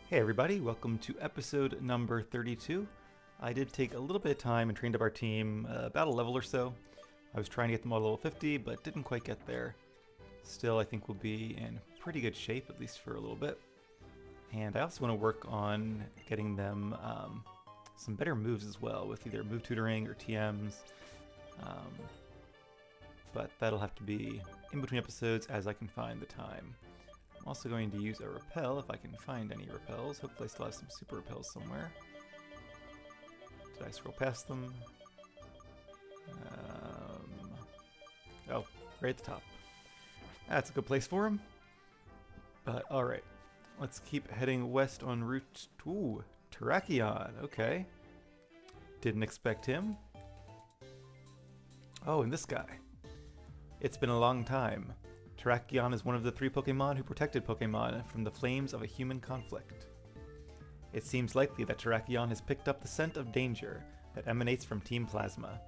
Hey everybody, welcome to episode number 32. I did take a little bit of time and trained up our team about a level or so. I was trying to get them all to level 50, but didn't quite get there. Still, I think we'll be in pretty good shape, at least for a little bit. And I also want to work on getting them some better moves as well, with either move tutoring or TMs. But that'll have to be in between episodes as I can find the time. I'm also going to use a repel if I can find any repels. Hopefully I still have some super repels somewhere. Did I scroll past them? Oh, right at the top. That's a good place for him. But alright, let's keep heading west on route... Ooh, Terrakion, okay. Didn't expect him. Oh, and this guy. It's been a long time. Terrakion is one of the 3 Pokemon who protected Pokemon from the flames of a human conflict. It seems likely that Terrakion has picked up the scent of danger that emanates from Team Plasma.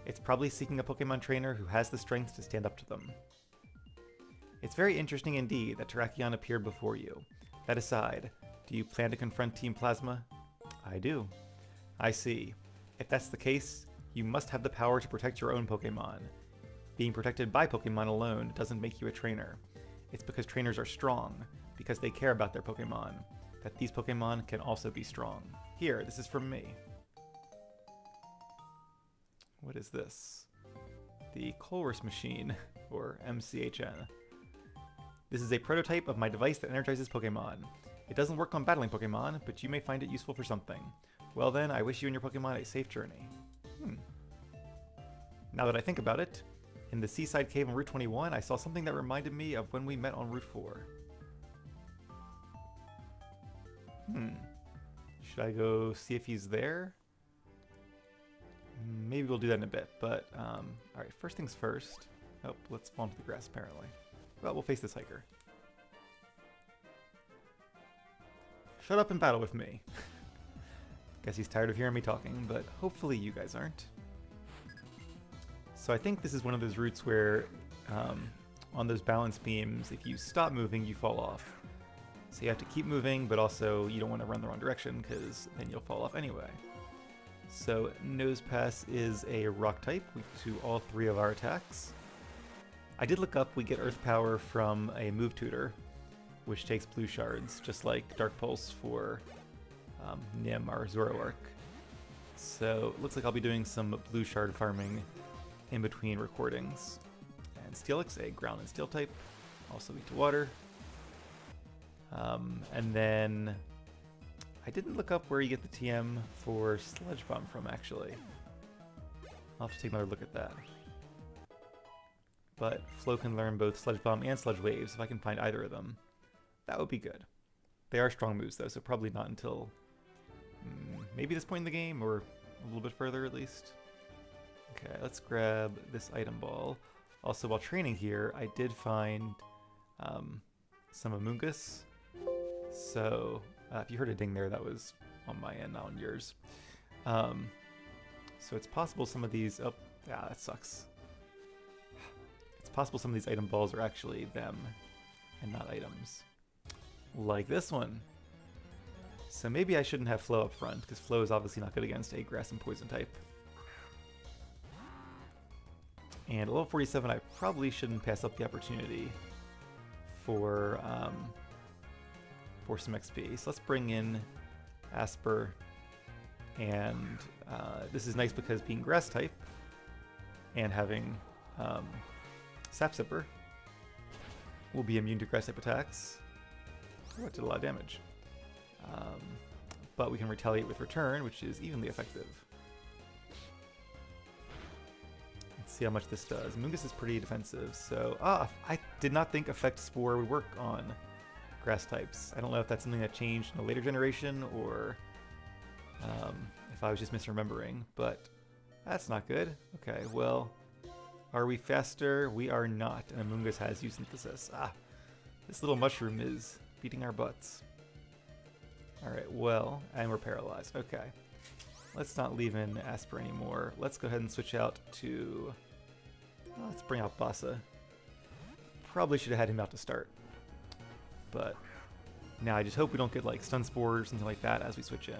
It's probably seeking a Pokemon trainer who has the strength to stand up to them. It's very interesting indeed that Terrakion appeared before you. That aside, do you plan to confront Team Plasma? I do. I see. If that's the case, you must have the power to protect your own Pokemon. Being protected by Pokemon alone doesn't make you a trainer. It's because trainers are strong, because they care about their Pokemon, that these Pokemon can also be strong. Here, this is from me. What is this? The Colress Machine, or MCHN. This is a prototype of my device that energizes Pokemon. It doesn't work on battling Pokemon, but you may find it useful for something. Well then, I wish you and your Pokemon a safe journey. Now that I think about it, in the seaside cave on Route 21, I saw something that reminded me of when we met on Route 4. Should I go see if he's there? Maybe we'll do that in a bit, but alright, first things first. Oh, let's fall into the grass apparently. Well, we'll face this hiker. Shut up and battle with me. Guess he's tired of hearing me talking, but hopefully you guys aren't. So I think this is one of those routes where on those balance beams, if you stop moving, you fall off. So you have to keep moving, but also you don't want to run the wrong direction because then you'll fall off anyway. So Nosepass is a rock type, weak to all 3 of our attacks. I did look up, we get Earth Power from a move tutor, which takes blue shards, just like Dark Pulse for Nim, our Zoroark. So it looks like I'll be doing some blue shard farming in between recordings. And Steelix, a ground and steel type, also weak to water. And then I didn't look up where you get the TM for Sludge Bomb from, actually. I'll have to take another look at that. But Flo can learn both Sludge Bomb and Sludge Waves if I can find either of them. That would be good. They are strong moves though, so probably not until maybe this point in the game, or a little bit further at least. Okay, let's grab this item ball. Also, while training here, I did find some Amoonguss. So, if you heard a ding there, that was on my end, not on yours. So it's possible some of these... Oh, yeah, that sucks. It's possible some of these item balls are actually them, and not items. Like this one. So maybe I shouldn't have Flo up front, because Flo is obviously not good against a grass and poison type. And at level 47, I probably shouldn't pass up the opportunity for some XP. So let's bring in Asper, and this is nice because being grass type and having Sap Sipper will be immune to grass type attacks. Oh, it did a lot of damage. But we can retaliate with Return, which is evenly effective. See how much this does. Mungus is pretty defensive, so... I did not think Effect Spore would work on grass types. I don't know if that's something that changed in a later generation, or if I was just misremembering, but that's not good. Okay, well, are we faster? We are not, and Amoonguss has U-Synthesis. This little mushroom is beating our butts. Alright, well, and we're paralyzed. Okay. Let's not leave in Asper anymore. Let's go ahead and switch out to... let's bring out Bassa. Probably should have had him out to start. But Now I just hope we don't get like Stun Spore or something like that as we switch in.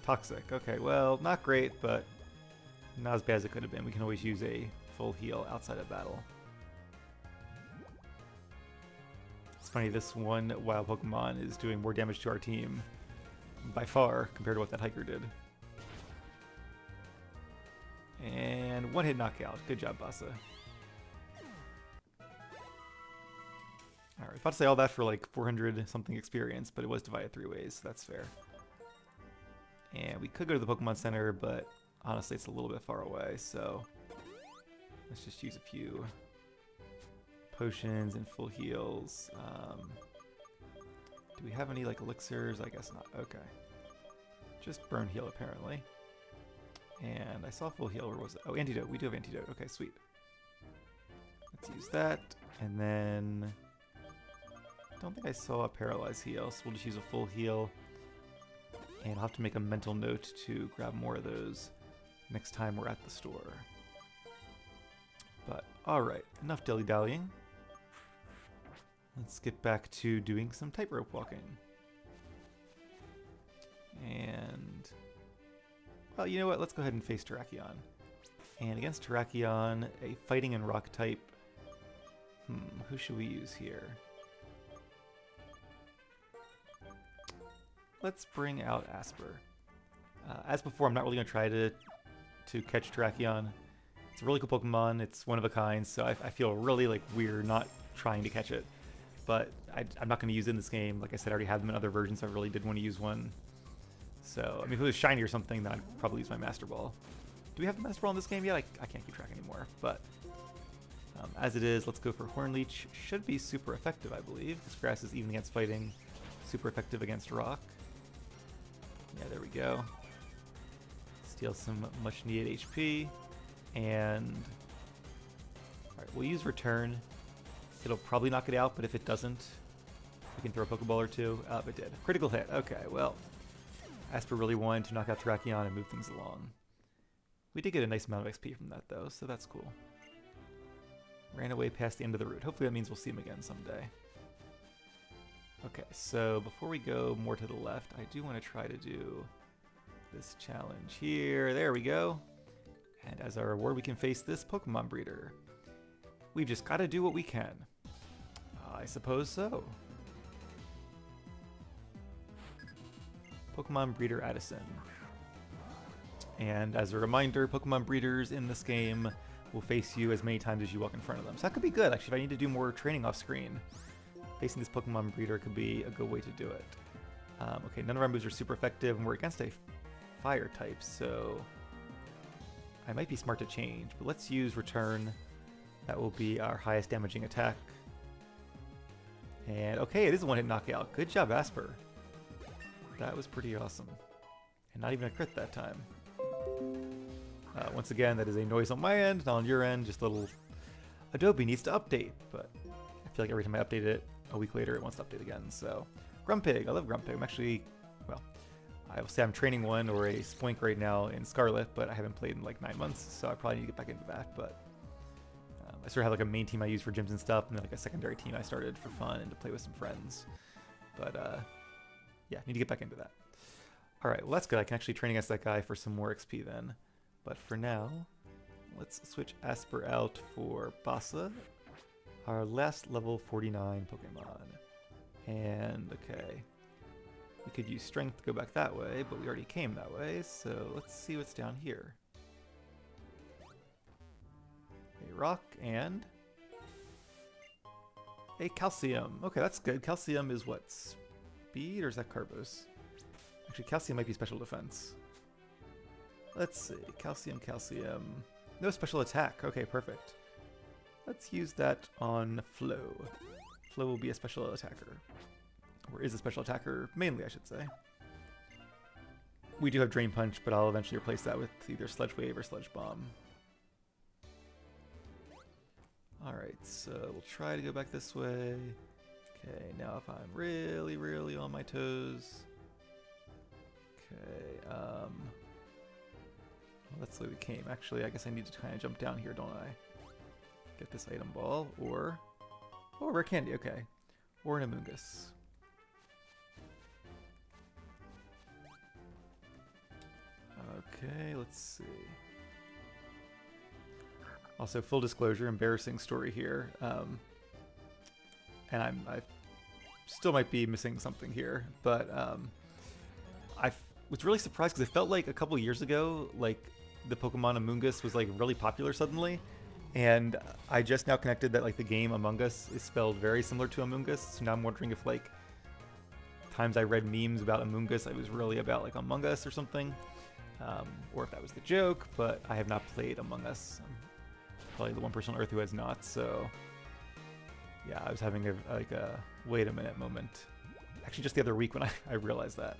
Toxic. Okay, well, not great, but not as bad as it could have been. We can always use a full heal outside of battle. It's funny, this one wild Pokemon is doing more damage to our team by far compared to what that hiker did. And one hit knockout. Good job, Bassa. Alright, about to say all that for like 400 something experience, but it was divided 3 ways, so that's fair. And we could go to the Pokemon Center, but honestly it's a little bit far away, so let's just use a few potions and full heals. Do we have any like elixirs? I guess not. Okay. Just burn heal apparently. And I saw full heal. Where was it? Oh, antidote. We do have antidote. Okay, sweet. Let's use that. And then I don't think I saw a paralyze heal, so we'll just use a full heal. And I'll have to make a mental note to grab more of those next time we're at the store. But alright, enough dilly-dallying. Let's get back to doing some tightrope walking. And well, you know what? Let's go ahead and face Terrakion. And against Terrakion, a fighting and rock type. Who should we use here? Let's bring out Asper. As before, I'm not really going to try to catch Terrakion. It's a really cool Pokemon. It's one of a kind, so I feel really like weird not trying to catch it. But I'm not going to use it in this game. Like I said, I already have them in other versions, so I really did want to use one. So, I mean, if it was shiny or something, then I'd probably use my Master Ball. Do we have the Master Ball in this game yet? I can't keep track anymore. But as it is, let's go for Horn Leech. Should be super effective, I believe. This grass is even against fighting. Super effective against rock. Yeah, there we go. Steal some much needed HP. And alright, we'll use Return. It'll probably knock it out, but if it doesn't, we can throw a Pokeball or two. It did. Critical hit. Okay, well, Asper really wanted to knock out Terrakion and move things along. We did get a nice amount of XP from that, though, so that's cool. Ran away past the end of the route. Hopefully that means we'll see him again someday. Okay, so before we go more to the left, I do want to try to do this challenge here. There we go. And as our reward, we can face this Pokemon breeder. We've just got to do what we can. I suppose so. Pokemon Breeder Addison. And as a reminder, Pokemon breeders in this game will face you as many times as you walk in front of them. So that could be good, actually, if I need to do more training off screen. Facing this Pokemon breeder could be a good way to do it. Okay, none of our moves are super effective, and we're against a fire type, so I might be smart to change, but let's use Return. That will be our highest damaging attack. And okay, it is a one-hit knockout. Good job, Asper. That was pretty awesome. And not even a crit that time. Once again, that is a noise on my end, not on your end. Just a little Adobe needs to update, but I feel like every time I update it, a week later it wants to update again. So, Grumpig. I love Grumpig. I'm actually, well, I will say I'm training one or a Spoink right now in Scarlet, but I haven't played in like 9 months, so I probably need to get back into that. But I sort of have like a main team I use for gyms and stuff, and then like a secondary team I started for fun and to play with some friends. But yeah, need to get back into that. Alright, well that's good. I can actually train against that guy for some more XP then. But for now, let's switch Asper out for Bassa, our last level 49 Pokemon. And okay, we could use Strength to go back that way, but we already came that way, so let's see what's down here. A rock and a calcium. Okay, that's good. Calcium is what? Speed or is that Carbos? Actually, calcium might be special defense. Let's see. Calcium, calcium. No special attack. Okay, perfect. Let's use that on Flo. Flo will be a special attacker. Or is a special attacker, mainly, I should say. We do have Drain Punch, but I'll eventually replace that with either Sludge Wave or Sludge Bomb. Alright, so we'll try to go back this way. Okay, now if I'm really, really on my toes. Okay, well, that's the way we came. Actually, I guess I need to kind of jump down here, don't I? Get this item ball, or rare candy, okay. Or an Amoonguss. Okay, let's see. Also, full disclosure, embarrassing story here. And I still might be missing something here, but I was really surprised because it felt like a couple years ago, like the Pokemon Among Us was like really popular suddenly, and I just now connected that like the game Among Us is spelled very similar to Among Us. So now I'm wondering if like times I read memes about Among Us, I was really about like Among Us or something, or if that was the joke. But I have not played Among Us. I'm probably the one person on Earth who has not. So yeah, I was having a wait a minute moment. Actually, just the other week when I realized that.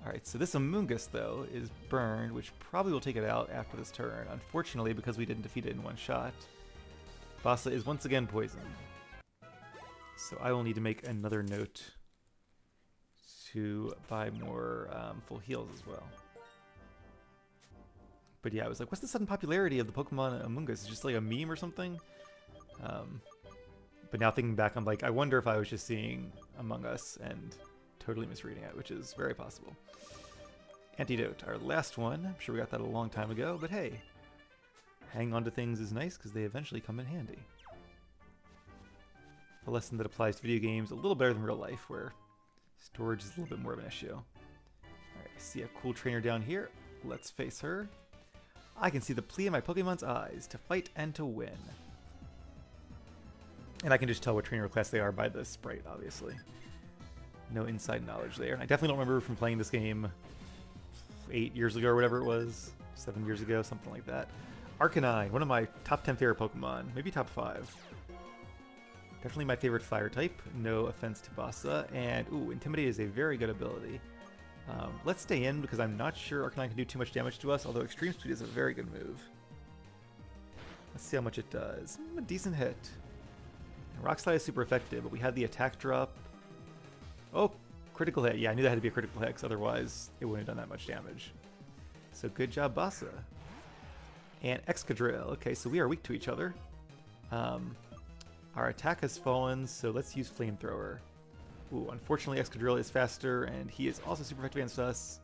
Alright, so this Among Us, though, is burned, which probably will take it out after this turn. Unfortunately, because we didn't defeat it in one shot, Bassa is once again poisoned. So I will need to make another note to buy more full heals as well. But yeah, I was like, what's the sudden popularity of the Pokemon Among Us? Is it just like a meme or something? But now thinking back, I'm like, I wonder if I was just seeing Among Us and totally misreading it, which is very possible. Antidote, our last one. I'm sure we got that a long time ago, but hey, hanging on to things is nice because they eventually come in handy. A lesson that applies to video games a little better than real life, where storage is a little bit more of an issue. Alright, I see a cool trainer down here. Let's face her. I can see the plea in my Pokemon's eyes to fight and to win. And I can just tell what trainer class they are by the sprite, obviously. No inside knowledge there. I definitely don't remember from playing this game 8 years ago or whatever it was. 7 years ago, something like that. Arcanine, one of my top 10 favorite Pokemon. Maybe top 5. Definitely my favorite fire type. No offense to Bassa. And, ooh, Intimidate is a very good ability. Let's stay in because I'm not sure Arcanine can do too much damage to us, although Extreme Speed is a very good move. Let's see how much it does. A decent hit. Rock Slide is super effective, but we had the attack drop. Oh, critical hit. Yeah, I knew that had to be a critical hit, because otherwise it wouldn't have done that much damage. So good job, Bassa. And Excadrill. Okay, so we are weak to each other. Our attack has fallen, so let's use Flamethrower. Ooh, unfortunately Excadrill is faster, and he is also super effective against us.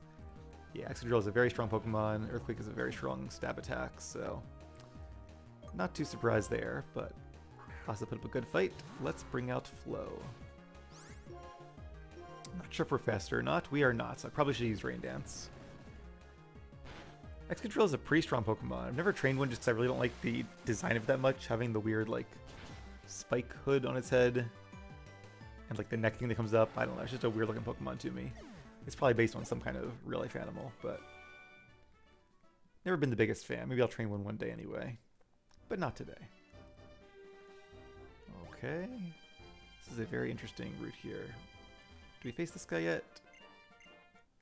Yeah, Excadrill is a very strong Pokemon. Earthquake is a very strong stab attack, so not too surprised there, but Bassa put up a good fight. Let's bring out Flow. Not sure if we're faster or not. We are not, so I probably should use Rain Dance. Excadrill is a pretty strong Pokemon. I've never trained one just because I really don't like the design of it that much, having the weird, like, spike hood on its head. And, like, the neck thing that comes up. I don't know, it's just a weird-looking Pokemon to me. It's probably based on some kind of real-life animal, but never been the biggest fan. Maybe I'll train one day anyway. But not today. Okay. This is a very interesting route here. Do we face this guy yet?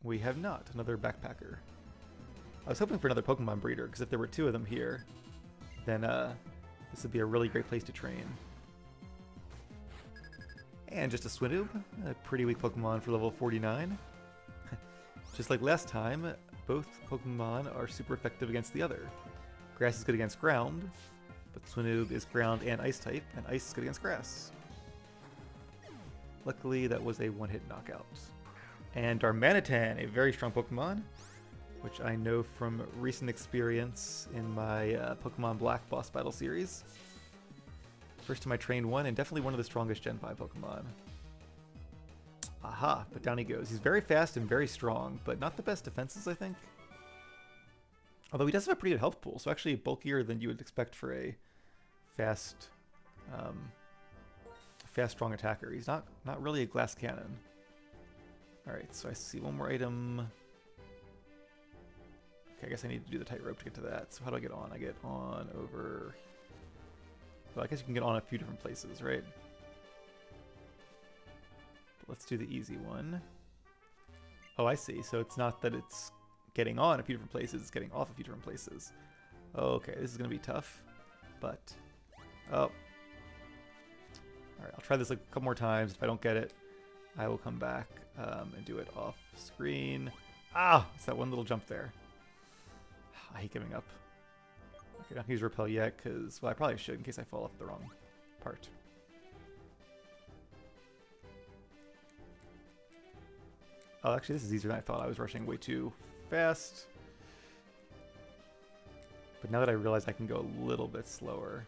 We have not. Another backpacker. I was hoping for another Pokemon breeder, because if there were 2 of them here, then this would be a really great place to train. And just a Swinoob, a pretty weak Pokemon for level 49. Just like last time, both Pokemon are super effective against the other. Grass is good against ground, but Swinoob is ground and ice type, and ice is good against grass. Luckily, that was a one-hit knockout. And Darmanitan, a very strong Pokemon, which I know from recent experience in my Pokemon Black boss battle series. First time I trained one, and definitely one of the strongest Gen 5 Pokemon. Aha, but down he goes. He's very fast and very strong, but not the best defenses, I think. Although he does have a pretty good health pool, so actually bulkier than you would expect for a fast, strong attacker. He's not really a glass cannon. Alright, so I see one more item. Okay, I guess I need to do the tightrope to get to that. So how do I get on? I get on over... Well, I guess you can get on a few different places, right? But let's do the easy one. Oh, I see. So it's not that it's getting on a few different places, it's getting off a few different places. Okay, this is going to be tough, but... Oh. Alright, I'll try this a couple more times. If I don't get it, I will come back and do it off screen. Ah! It's that one little jump there. I hate giving up. Okay, don't use Repel yet, because, well, I probably should in case I fall off the wrong part. Oh, actually, this is easier than I thought. I was rushing way too fast. But now that I realize I can go a little bit slower.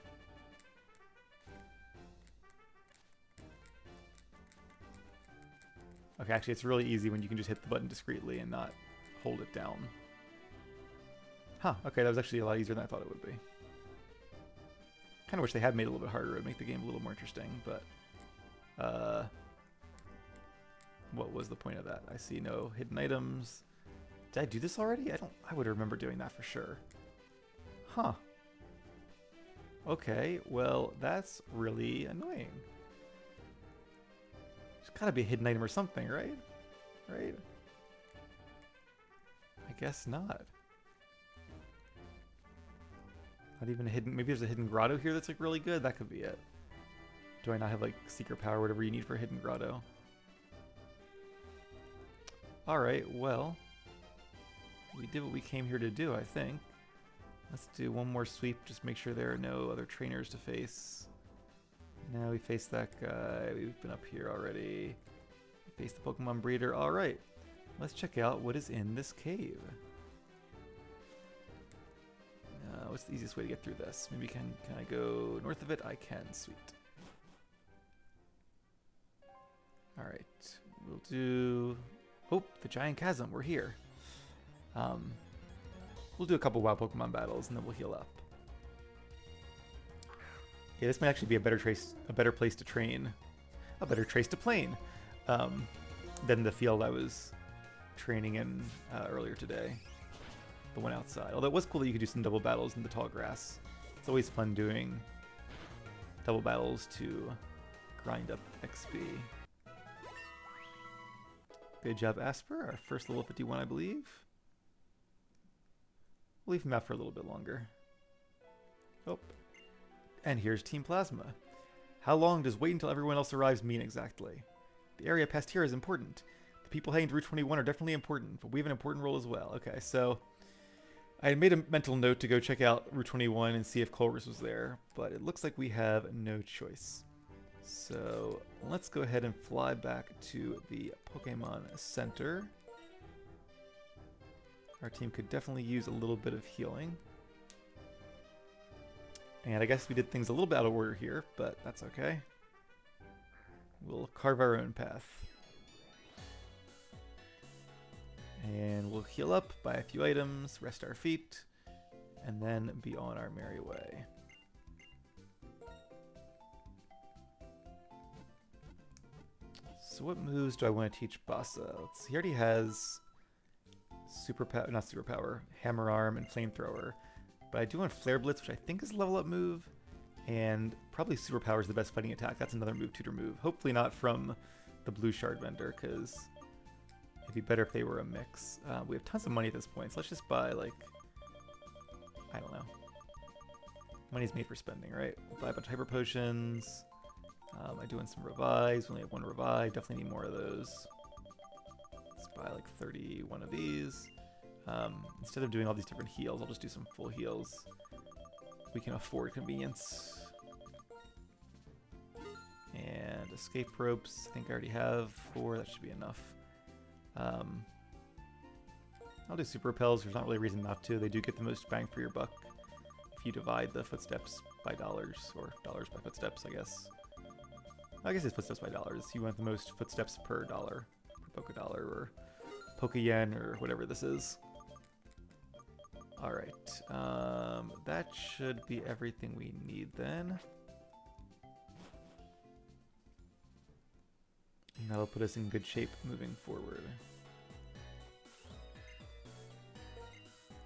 Okay, actually it's really easy when you can just hit the button discreetly and not hold it down. Huh, okay, that was actually a lot easier than I thought it would be. Kind of wish they had made it a little bit harder. It would make the game a little more interesting, but... what was the point of that? I see no hidden items. Did I do this already? I would remember doing that for sure. Huh. Okay, well, that's really annoying. There's gotta be a hidden item or something, right? Right? I guess not. Not even a hidden... Maybe there's a hidden grotto here that's like really good? That could be it. Do I not have like secret power, whatever you need for a hidden grotto? Alright, well... We did what we came here to do, I think. Let's do one more sweep, just make sure there are no other trainers to face. Now we face that guy. We've been up here already. We face the Pokemon breeder. Alright, let's check out what is in this cave. What's the easiest way to get through this? Maybe can I go north of it? I can, sweet. Alright, we'll do... Oh, the Giant Chasm, we're here. We'll do a couple wild Pokemon battles and then we'll heal up. Yeah, this might actually be a better place to train. A better trace to plane. Than the field I was training in earlier today. The one outside. Although it was cool that you could do some double battles in the tall grass. It's always fun doing double battles to grind up XP. Good job, Asper. Our first level 51, I believe. We'll leave him out for a little bit longer. Oh. And here's Team Plasma. How long does wait until everyone else arrives mean exactly? The area past here is important. The people heading to Route 21 are definitely important, but we have an important role as well. Okay, so I had made a mental note to go check out Route 21 and see if Colress was there, but it looks like we have no choice. So let's go ahead and fly back to the Pokemon Center. Our team could definitely use a little bit of healing. And I guess we did things a little bit out of order here, but that's okay. We'll carve our own path. And we'll heal up, buy a few items, rest our feet, and then be on our merry way. So what moves do I want to teach Bassa? Let's see, he already has Hammer Arm and Flamethrower. But I do want Flare Blitz, which I think is a level up move. And probably Superpower is the best fighting attack. That's another move tutor move. Hopefully not from the Blue Shard vendor, because it'd be better if they were a mix. We have tons of money at this point, so let's just buy, like, I don't know. Money's made for spending, right? We'll buy a bunch of Hyper Potions. I do want some Revives. We only have one Revive. Definitely need more of those. Let's buy like 31 of these. Instead of doing all these different heals, I'll just do some full heals. We can afford convenience. And escape ropes, I think I already have 4. That should be enough. I'll do super repels. There's not really a reason not to. They do get the most bang for your buck if you divide the footsteps by dollars, or dollars by footsteps, I guess. I guess it's footsteps by dollars. You want the most footsteps per dollar, per Poké-Dollar, or Poké-Yen, or whatever this is. Alright, that should be everything we need then. And that'll put us in good shape moving forward.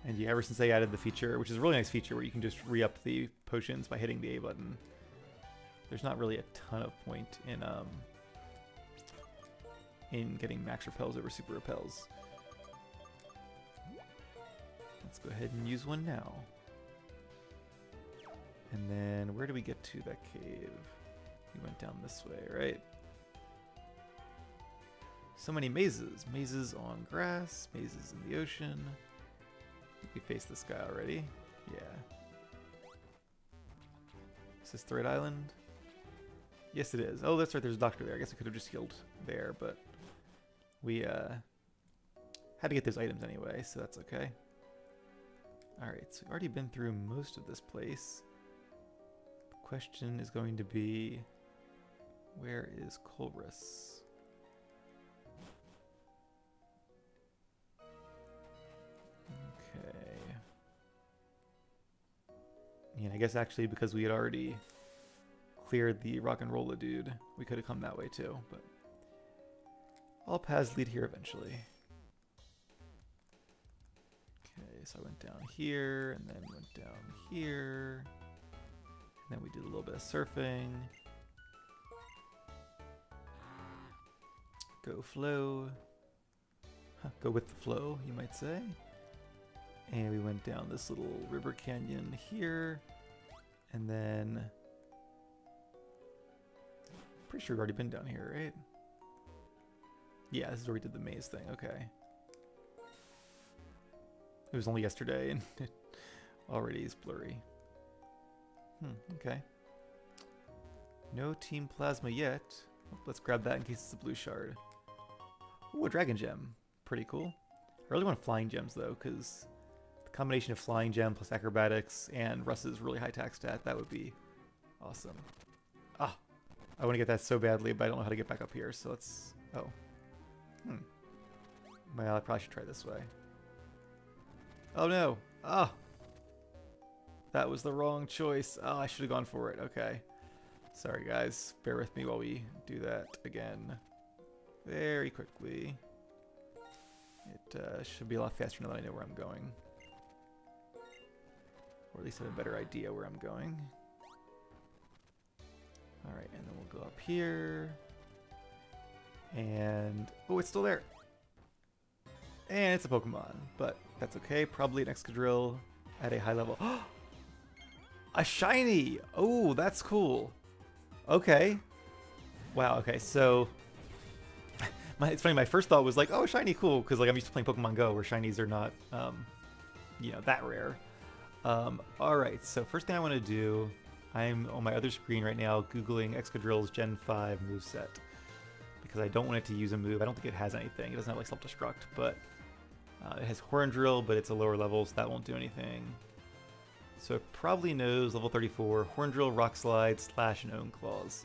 And yeah, ever since they added the feature, which is a really nice feature where you can just re-up the potions by hitting the A button, there's not really a ton of point in getting max repels over super repels. Let's go ahead and use one now. And then where do we get to that cave? We went down this way, right? So many mazes. Mazes on grass, mazes in the ocean. I think we faced this guy already. Yeah. Is this Thread Island? Yes, it is. Oh, that's right. There's a doctor there. I guess I could have just healed there, but we had to get those items anyway, so that's okay. Alright, so we've already been through most of this place. The question is going to be, where is Colress? Okay. Yeah, I guess actually because we had already cleared the rock and rolla dude, we could have come that way too, but all paths lead here eventually. Okay, so I went down here and then went down here. And then we did a little bit of surfing. Go flow. Huh, go with the flow, you might say. And we went down this little river canyon here. And then... pretty sure we've already been down here, right? Yeah, this is where we did the maze thing, okay. It was only yesterday and it already is blurry. Okay. No Team Plasma yet. Let's grab that in case it's a blue shard. Ooh, a Dragon Gem. Pretty cool. I really want Flying Gems though, because the combination of Flying Gem plus Acrobatics and Russ's really high attack stat, that would be awesome. Ah! I want to get that so badly, but I don't know how to get back up here, so let's... oh. Well, I probably should try this way. Oh no! Ah! That was the wrong choice. Oh, I should have gone for it. Okay. Sorry guys. Bear with me while we do that again. Very quickly. It should be a lot faster now that I know where I'm going. Or at least have a better idea where I'm going. Alright, and then we'll go up here. And... oh, it's still there! And it's a Pokemon, but that's okay. Probably an Excadrill at a high level. A shiny! Oh, that's cool. Okay. Wow, okay, so... it's funny, my first thought was like, oh, shiny, cool, because like I'm used to playing Pokemon Go, where shinies are not, you know, that rare. Alright, so first thing I want to do, I'm on my other screen right now Googling Excadrill's Gen 5 moveset. Because I don't want it to use a move. I don't think it has anything. It doesn't have like self-destruct, but it has Horn Drill, but it's a lower level, so that won't do anything. So it probably knows level 34, Horn Drill, Rock Slide, Slash, and Own Claws.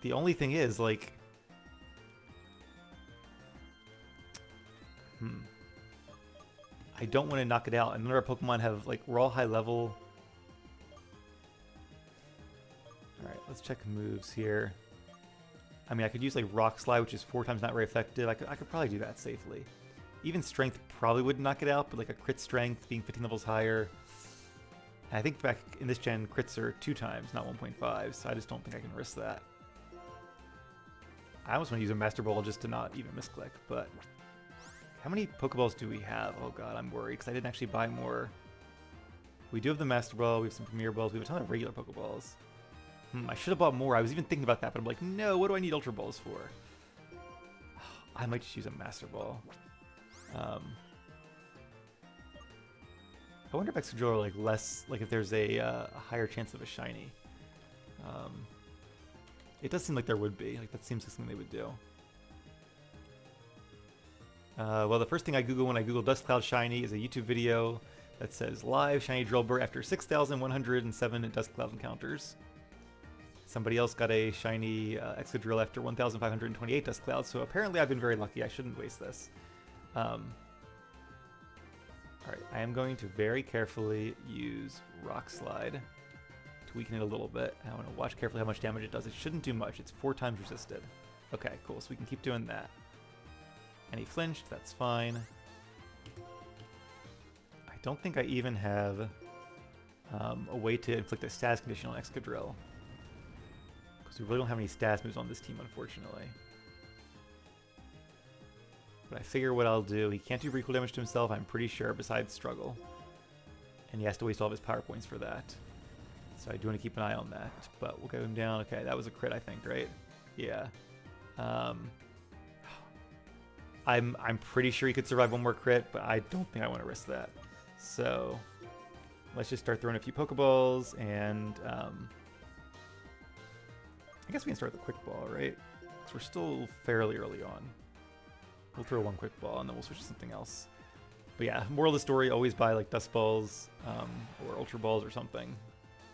The only thing is, like... I don't want to knock it out. And none of our Pokemon have, like, we're all high level. Alright, let's check moves here. I mean, I could use, like, Rock Slide, which is 4 times not very effective. I could probably do that safely. Even Strength probably wouldn't knock it out, but, like, a Crit Strength being 15 levels higher. And I think back in this gen, crits are 2 times, not 1.5, so I just don't think I can risk that. I almost want to use a Master Ball just to not even misclick, but... how many Pokeballs do we have? Oh god, I'm worried, because I didn't actually buy more. We do have the Master Ball, we have some Premier Balls, we have a ton of regular Pokeballs. I should have bought more. I was even thinking about that, but I'm like, no, what do I need Ultra Balls for? I might just use a Master Ball. I wonder if Excadrill are like less, like if there's a higher chance of a shiny. It does seem like there would be. Like that seems like something they would do. Well, the first thing I Google when I Google Dustcloud Shiny is a YouTube video that says live shiny Drillbur after 6,107 Dustcloud encounters. Somebody else got a shiny Excadrill after 1,528 Dustcloud, so apparently I've been very lucky. I shouldn't waste this. Alright, I am going to very carefully use Rock Slide to weaken it a little bit. And I want to watch carefully how much damage it does. It shouldn't do much. It's 4 times resisted. Okay, cool. So we can keep doing that. And he flinched. That's fine. I don't think I even have a way to inflict a status condition on Excadrill. Because we really don't have any status moves on this team, unfortunately. But I figure what I'll do, he can't do recoil damage to himself, I'm pretty sure, besides Struggle. And he has to waste all of his power points for that. So I do want to keep an eye on that. But we'll get him down. Okay, that was a crit, I think, right? Yeah. I'm pretty sure he could survive one more crit, but I don't think I want to risk that. So let's just start throwing a few Pokeballs, and I guess we can start with the Quick Ball, right? Because we're still fairly early on. We'll throw one quick ball and then we'll switch to something else. But yeah, moral of the story, always buy like dust balls or ultra balls or something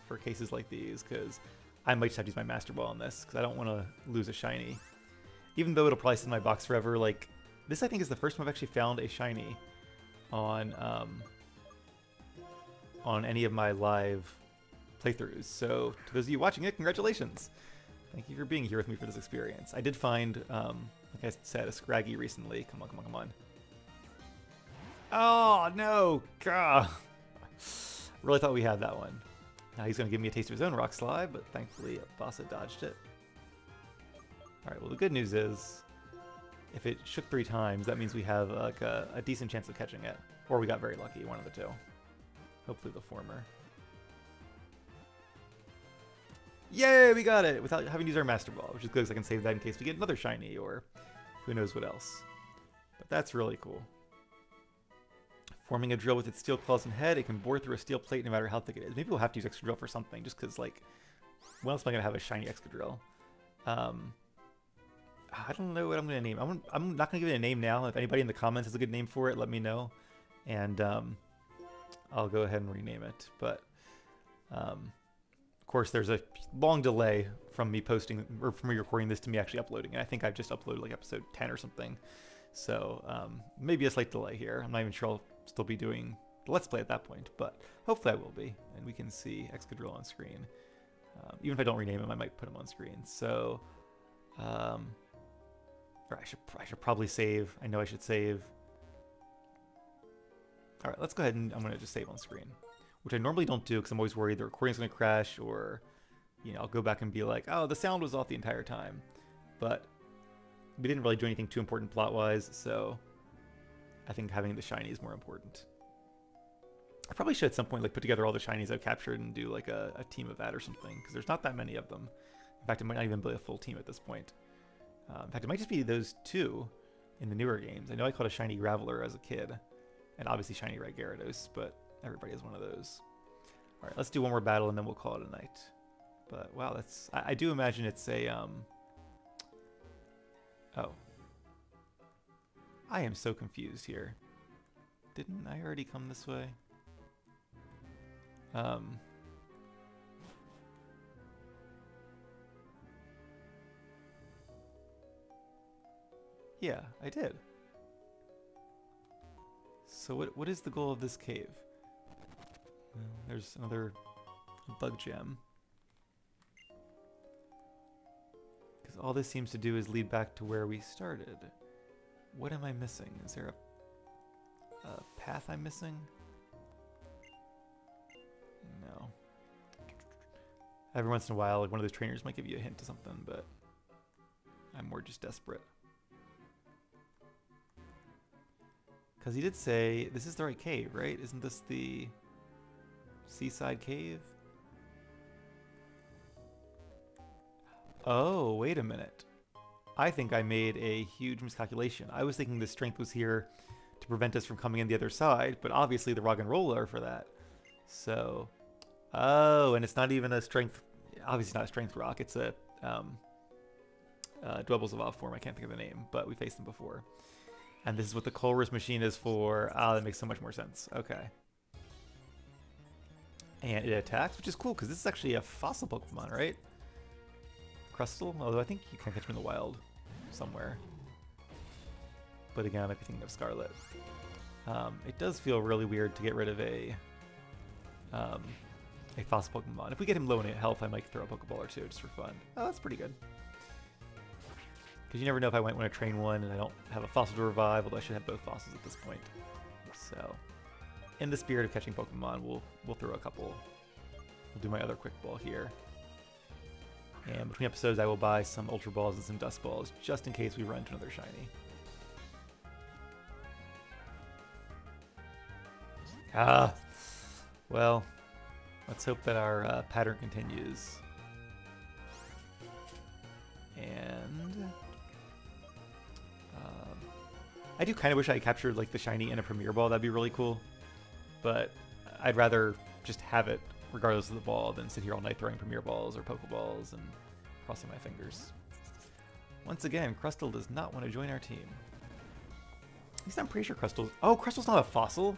for cases like these, because I might just have to use my master ball on this because I don't want to lose a shiny. Even though it'll probably sit in my box forever, like this I think is the first time I've actually found a shiny on any of my live playthroughs. So to those of you watching it, congratulations. Thank you for being here with me for this experience. I did find, like I said, a Scraggy recently. Come on, come on, come on. Oh, no! Gah. Really thought we had that one. Now he's going to give me a taste of his own Rock Slide, but thankfully Bassa dodged it. Alright, well the good news is, if it shook 3 times, that means we have like a decent chance of catching it. Or we got very lucky, one of the two. Hopefully the former. Yay, we got it! Without having to use our Master Ball, which is good because I can save that in case we get another shiny or who knows what else. But that's really cool. Forming a drill with its steel claws and head, it can bore through a steel plate no matter how thick it is. Maybe we'll have to use Excadrill for something, just because, like, when else am I going to have a shiny Excadrill? I don't know what I'm going to name. I'm not going to give it a name now. If anybody in the comments has a good name for it, let me know. And I'll go ahead and rename it. But, of course, there's a long delay from me posting, or from me recording this to me actually uploading it. I think I've just uploaded, like, episode 10 or something. So, maybe a slight delay here. I'm not even sure I'll still be doing the Let's Play at that point, but hopefully I will be, and we can see Excadrill on screen. Even if I don't rename him, I might put him on screen. So, or I should probably save. I know I should save. All right, let's go ahead and I'm gonna just save on screen, which I normally don't do because I'm always worried the recording's gonna crash, or I'll go back and be like, oh, the sound was off the entire time. But we didn't really do anything too important plot-wise, so I think having the shiny is more important. I probably should at some point like put together all the shinies I've captured and do like a team of that or something, because there's not that many of them. In fact, it might not even be a full team at this point. In fact, it might just be those 2 in the newer games. I know I caught a shiny Graveler as a kid, and obviously shiny Red Gyarados, but everybody has one of those. All right, let's do one more battle and then we'll call it a night. But wow, that's I do imagine it's a oh. I am so confused here. Didn't I already come this way? Yeah, I did. So what is the goal of this cave? Well, there's another bug gem. Because all this seems to do is lead back to where we started. What am I missing? Is there a path I'm missing? No. Every once in a while, like one of those trainers might give you a hint to something, but I'm more just desperate. Because he did say, this is the right cave, right? Isn't this the seaside cave? Oh, wait a minute. I think I made a huge miscalculation. I was thinking the strength was here to prevent us from coming in the other side, but obviously the rock and roll are for that. So, oh, and it's not even a strength, obviously not a strength rock, it's a Dwebbles Evolved form. I can't think of the name, but we faced them before. And this is what the Colress machine is for. Ah, that makes so much more sense. Okay. And it attacks, which is cool, because this is actually a fossil Pokemon, right? Crustle? Although I think you can catch him in the wild somewhere. But again, I might be thinking of Scarlet. It does feel really weird to get rid of a fossil Pokemon. If we get him low in health, I might throw a Pokeball or 2 just for fun. Oh, that's pretty good. Because you never know if I might want to train one and I don't have a fossil to revive, although I should have both fossils at this point. So, in the spirit of catching Pokemon, we'll throw a couple. We'll do my other quick ball here. And between episodes, I will buy some Ultra Balls and some Dust Balls, just in case we run into another shiny. Ah! Well, let's hope that our pattern continues. And I do kind of wish I captured like the shiny in a Premier Ball. That'd be really cool. But I'd rather just have it regardless of the ball than sit here all night throwing Premier Balls or Pokeballs and crossing my fingers. Once again, Crustle does not want to join our team. At least I'm pretty sure Crustal's... Oh, Crustal's not a fossil?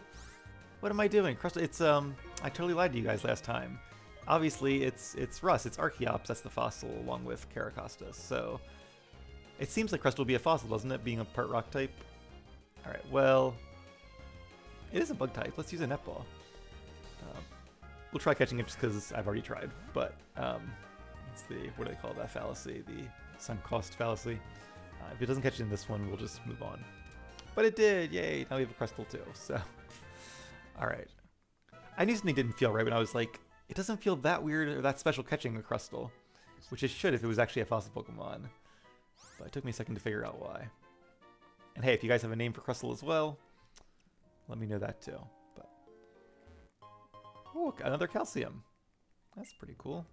What am I doing? Crustal, it's, I totally lied to you guys last time. Obviously, it's Russ, it's Archeops, that's the fossil, along with Caracostus, so... It seems like Crustal will be a fossil, doesn't it, being a part rock type? Alright, well... It is a bug type, let's use a netball. We'll try catching it just because I've already tried, but, it's the, what do they call that fallacy? The sunk cost fallacy. If it doesn't catch it in this one, we'll just move on. But it did! Yay! Now we have a Crustal too, so... Alright. I knew something didn't feel right when I was like, it doesn't feel that weird or that special catching a Crustal. Which it should if it was actually a fossil Pokemon. But it took me a second to figure out why. And hey, if you guys have a name for Crustal as well, let me know that too. But oh, another Calcium. That's pretty cool.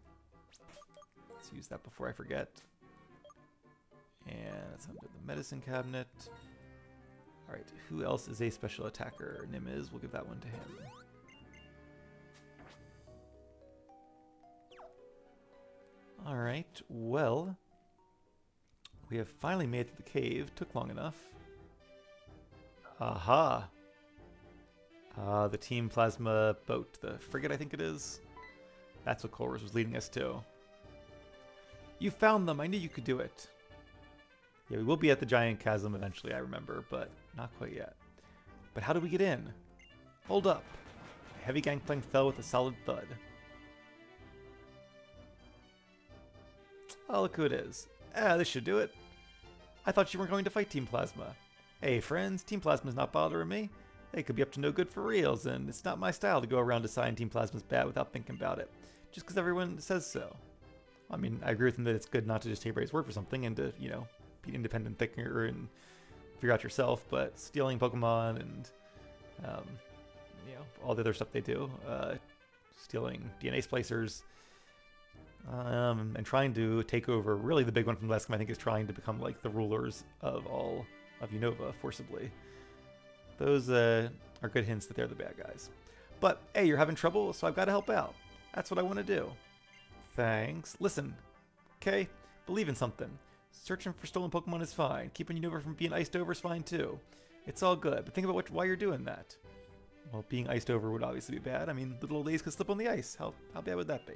Let's use that before I forget. And it's under the medicine cabinet. Alright, who else is a special attacker? Nim is. We'll give that one to him. Alright, well... We have finally made it to the cave. Took long enough. Aha! The Team Plasma boat. The frigate, I think it is. That's what Colress was leading us to. You found them! I knew you could do it! Yeah, we will be at the Giant Chasm eventually, I remember, but not quite yet. But how do we get in? Hold up. A heavy gangplank fell with a solid thud. Oh, look who it is. Ah, this should do it. I thought you weren't going to fight Team Plasma. Hey, friends, Team Plasma's not bothering me. They could be up to no good for reals, and it's not my style to go around deciding Team Plasma's bad without thinking about it, just because everyone says so. I mean, I agree with him that it's good not to just take everybody's word for something and to, you know, be an independent thinker and figure out yourself, but stealing Pokemon and, you know, all the other stuff they do, stealing DNA splicers, and trying to take over, really the big one from last game I think is trying to become like the rulers of all of Unova forcibly. Those are good hints that they're the bad guys. But hey, you're having trouble, so I've got to help out. That's what I want to do. Thanks. Listen, okay? Believe in something. Searching for stolen Pokemon is fine. Keeping Unova from being iced over is fine too. It's all good, but think about why you're doing that. Well, being iced over would obviously be bad. I mean, little old ladies could slip on the ice. How bad would that be?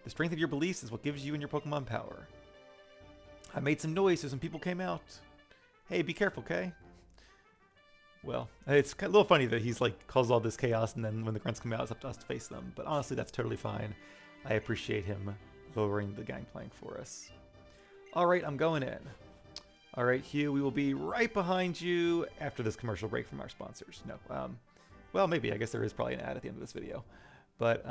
The strength of your beliefs is what gives you and your Pokemon power. I made some noise so some people came out. Hey, be careful, okay? Well, it's a little funny that he's like caused all this chaos and then when the grunts come out, it's up to us to face them. But honestly, that's totally fine. I appreciate him lowering the gangplank for us. Alright, I'm going in. Alright, Hugh, we will be right behind you after this commercial break from our sponsors. No, well, maybe. I guess there is probably an ad at the end of this video. But,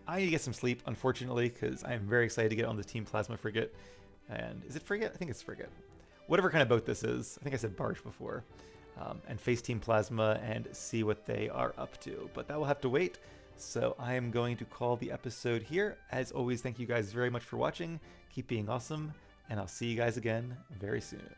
I need to get some sleep, unfortunately, because I am very excited to get on the Team Plasma frigate. And is it frigate? I think it's frigate. Whatever kind of boat this is. I think I said barge before. And face Team Plasma and see what they are up to. But that will have to wait. So I am going to call the episode here. As always, thank you guys very much for watching. Keep being awesome. And I'll see you guys again very soon.